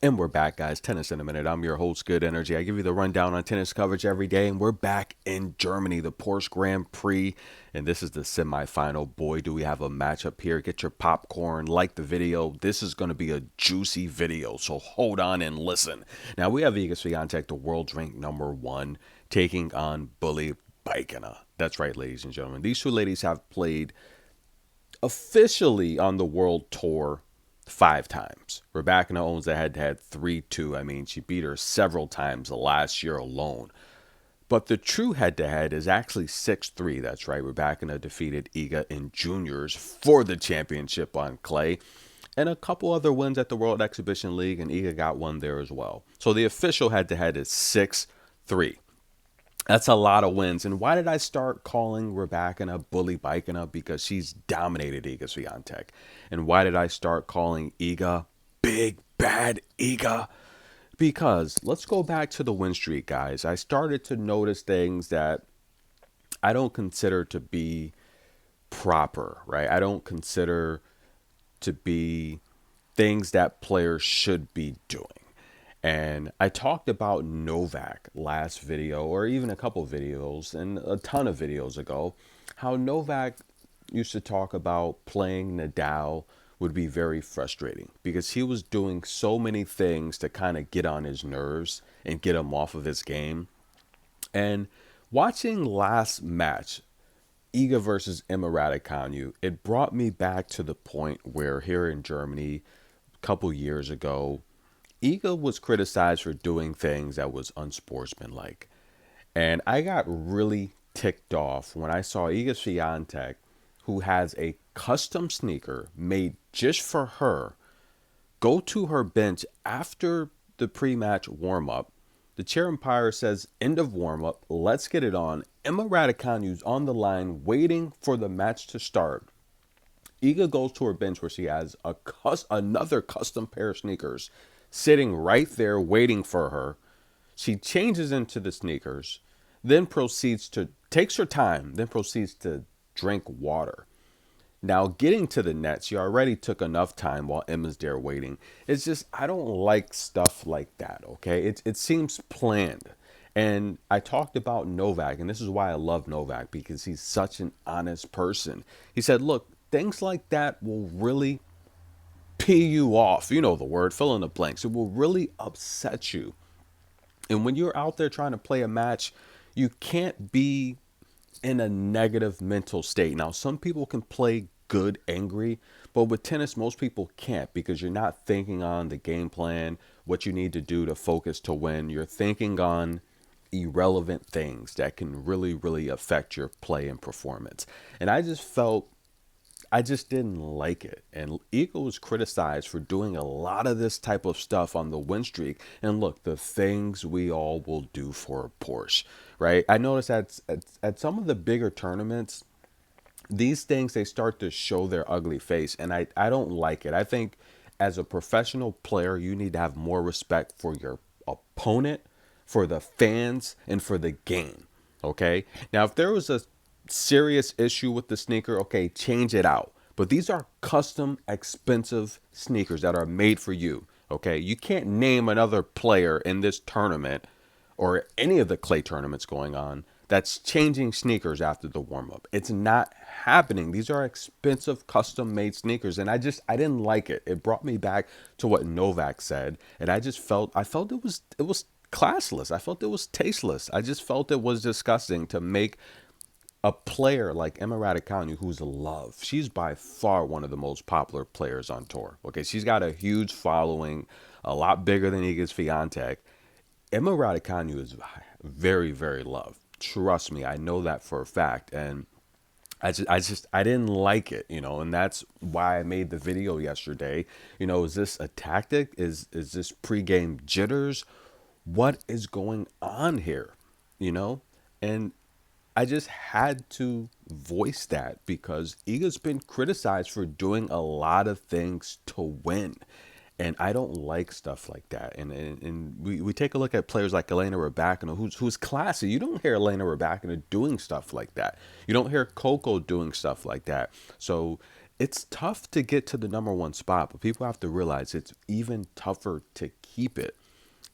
And we're back, guys. Tennis in a minute. I'm your host, Good Energy. I give you the rundown on tennis coverage every day, and we're back in Germany, the Porsche Grand Prix, and this is the semifinal. Boy, do we have a matchup here. Get your popcorn, like the video. This is going to be a juicy video, so hold on and listen. Now, we have Iga Swiatek, the world's ranked number one, taking on Bully Bikina. That's right, ladies and gentlemen. These two ladies have played officially on the world tour 5 times. Rybakina owns the head-to-head 3-2. I mean, she beat her several times last year alone. But the true head-to-head is actually 6-3. That's right. Rybakina defeated Iga in juniors for the championship on clay. And a couple other wins at the World Exhibition League, and Iga got one there as well. So the official head-to-head is 6-3. That's a lot of wins. And why did I start calling Rybakina Bully Bikina? Because she's dominated Iga Swiatek. And why did I start calling Iga Big Bad Iga? Because let's go back to the win streak, guys. I started to notice things that I don't consider to be proper, right? I don't consider to be things that players should be doing. And I talked about Novak last video, or even a couple videos and a ton of videos ago, how Novak used to talk about playing Nadal would be very frustrating because he was doing so many things to kind of get on his nerves and get him off of his game. And watching last match, Iga versus Emma Raducanu, it brought me back to the point where here in Germany, a couple years ago, Iga was criticized for doing things that was unsportsmanlike. And I got really ticked off when I saw Iga Swiatek, who has a custom sneaker made just for her, go to her bench after the pre-match warm-up. The chair umpire says, end of warm-up, let's get it on. Emma Raducanu's on the line waiting for the match to start. Iga goes to her bench where she has another custom pair of sneakers sitting right there waiting for her. She changes into the sneakers, then takes her time, then proceeds to drink water. Now, getting to the net, she already took enough time while Emma's there waiting. It's just, I don't like stuff like that, okay? It seems planned. And I talked about Novak, and this is why I love Novak, because he's such an honest person. He said, look, things like that will really pee you off. You know the word, fill in the blanks. It will really upset you. And when you're out there trying to play a match, you can't be in a negative mental state. Now, some people can play good angry, but with tennis, most people can't because you're not thinking on the game plan, what you need to do to focus to win. You're thinking on irrelevant things that can really, really affect your play and performance. And I just didn't like it. And Eagle was criticized for doing a lot of this type of stuff on the win streak. And look, the things we all will do for a Porsche, right? I noticed at some of the bigger tournaments, these things, they start to show their ugly face. And I don't like it. I think as a professional player, you need to have more respect for your opponent, for the fans, and for the game. Okay? Now, if there was a serious issue with the sneaker, okay, change it out. But these are custom, expensive sneakers that are made for you. Okay, you can't name another player in this tournament or any of the clay tournaments going on that's changing sneakers after the warm up. It's not happening. These are expensive, custom made sneakers, and I didn't like it. It brought me back to what Novak said, and I felt it was classless. I felt it was tasteless. I just felt it was disgusting to make a player like Emma Raducanu, who's loved. She's by far one of the most popular players on tour. Okay, she's got a huge following, a lot bigger than Iga Swiatek. Emma Raducanu is very, very loved. Trust me, I know that for a fact. And I didn't like it, and that's why I made the video yesterday. Is this a tactic? Is this pregame jitters? What is going on here? And I just had to voice that because Iga's been criticized for doing a lot of things to win. And I don't like stuff like that. And we take a look at players like Elena Rybakina, who's classy. You don't hear Elena Rybakina doing stuff like that. You don't hear Coco doing stuff like that. So it's tough to get to the number one spot, but people have to realize it's even tougher to keep it.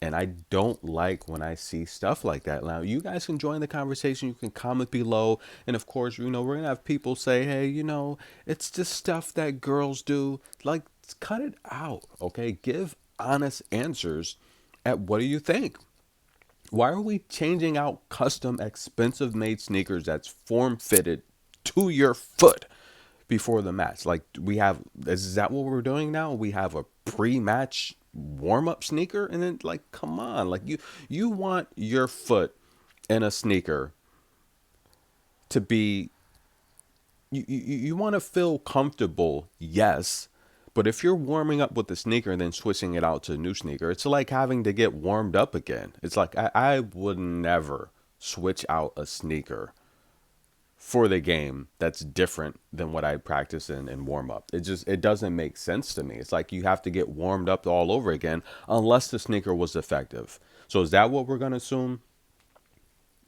And I don't like when I see stuff like that. Now, you guys can join the conversation. You can comment below. And of course, we're going to have people say, hey, it's just stuff that girls do. Like, cut it out, okay? Give honest answers at what do you think? Why are we changing out custom, expensive made sneakers that's form fitted to your foot before the match? Like, is that what we're doing now? We have a pre match warm up sneaker, and then, like, come on. Like, you want your foot in a sneaker to be, you want to feel comfortable, yes. But if you're warming up with the sneaker and then switching it out to a new sneaker, it's like having to get warmed up again. It's like I would never switch out a sneaker for the game that's different than what I practice in warm up. It doesn't make sense to me. It's like you have to get warmed up all over again unless the sneaker was effective. So is that what we're gonna assume?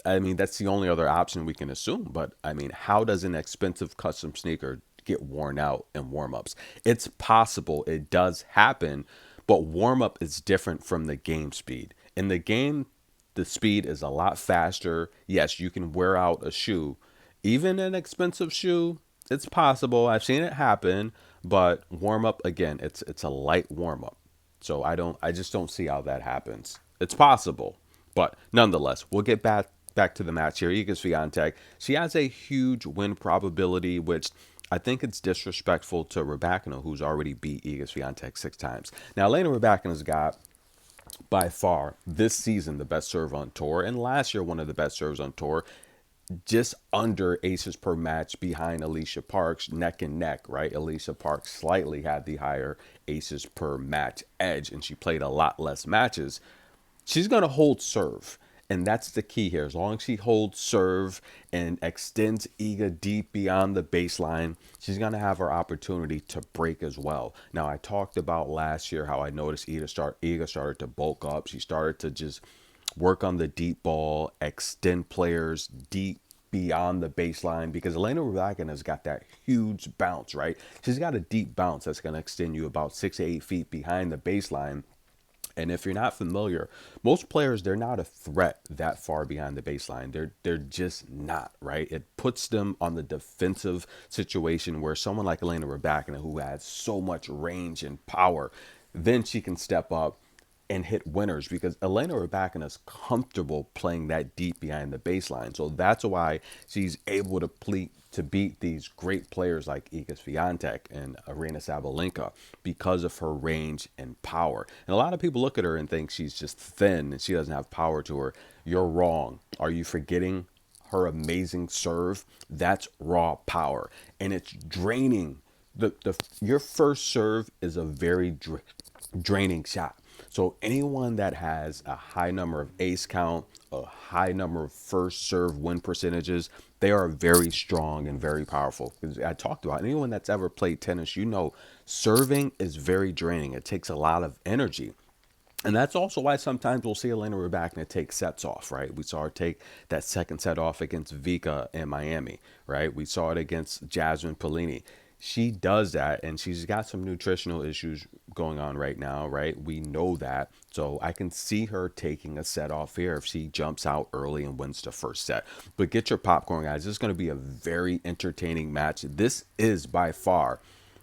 I mean, that's the only other option we can assume. But I mean, how does an expensive custom sneaker get worn out in warm ups? It's possible, it does happen, but warm up is different from the game speed. In the game, the speed is a lot faster. Yes, you can wear out a shoe, even an expensive shoe. It's possible. I've seen it happen, but warm up again, it's a light warm up. So I just don't see how that happens. It's possible, but nonetheless, we'll get back to the match here. Iga Swiatek, she has a huge win probability, which I think it's disrespectful to Rybakina, who's already beat Iga Swiatek 6 times. Now, Elena Rybakina's got by far this season the best serve on tour, and last year one of the best serves on tour, just under aces per match behind Alicia Parks, neck and neck, right? Alicia Parks slightly had the higher aces per match edge, and she played a lot less matches. She's going to hold serve. And that's the key here. As long as she holds serve and extends Iga deep beyond the baseline, she's going to have her opportunity to break as well. Now, I talked about last year how I noticed Iga started to bulk up. She started to just work on the deep ball, extend players deep beyond the baseline, because Elena Rybakina has got that huge bounce, right? She's got a deep bounce that's going to extend you about 6 to 8 feet behind the baseline. And if you're not familiar, most players, they're not a threat that far behind the baseline. They're just not, right? It puts them on the defensive situation where someone like Elena Rybakina, who has so much range and power, then she can step up and hit winners, because Elena Rybakina is comfortable playing that deep behind the baseline. So that's why she's able to beat these great players like Iga Swiatek and Aryna Sabalenka, because of her range and power. And a lot of people look at her and think she's just thin and she doesn't have power to her. You're wrong. Are you forgetting her amazing serve? That's raw power, and it's draining. Your first serve is a very draining shot. So anyone that has a high number of ace count, a high number of first serve win percentages, they are very strong and very powerful. I talked about anyone that's ever played tennis, serving is very draining. It takes a lot of energy. And that's also why sometimes we'll see Elena Rybakina take sets off, right? We saw her take that second set off against Vika in Miami, right? We saw it against Jasmine Polini. She does that, and she's got some nutritional issues going on right now, right? We know that. So I can see her taking a set off here if she jumps out early and wins the first set. But get your popcorn, guys. This is going to be a very entertaining match. This is by far,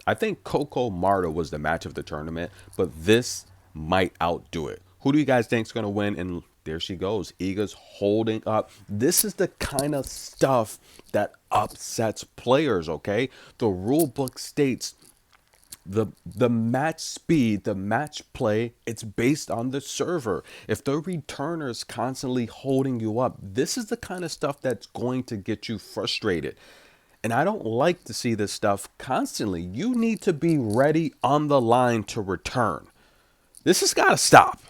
I think Coco Marta was the match of the tournament, but this might outdo it. Who do you guys think is going to win? And there she goes. Iga's holding up. This is the kind of stuff that upsets players, okay? The rule book states the match speed, the match play, it's based on the server. If the returner is constantly holding you up, this is the kind of stuff that's going to get you frustrated. And I don't like to see this stuff constantly. You need to be ready on the line to return. This has got to stop.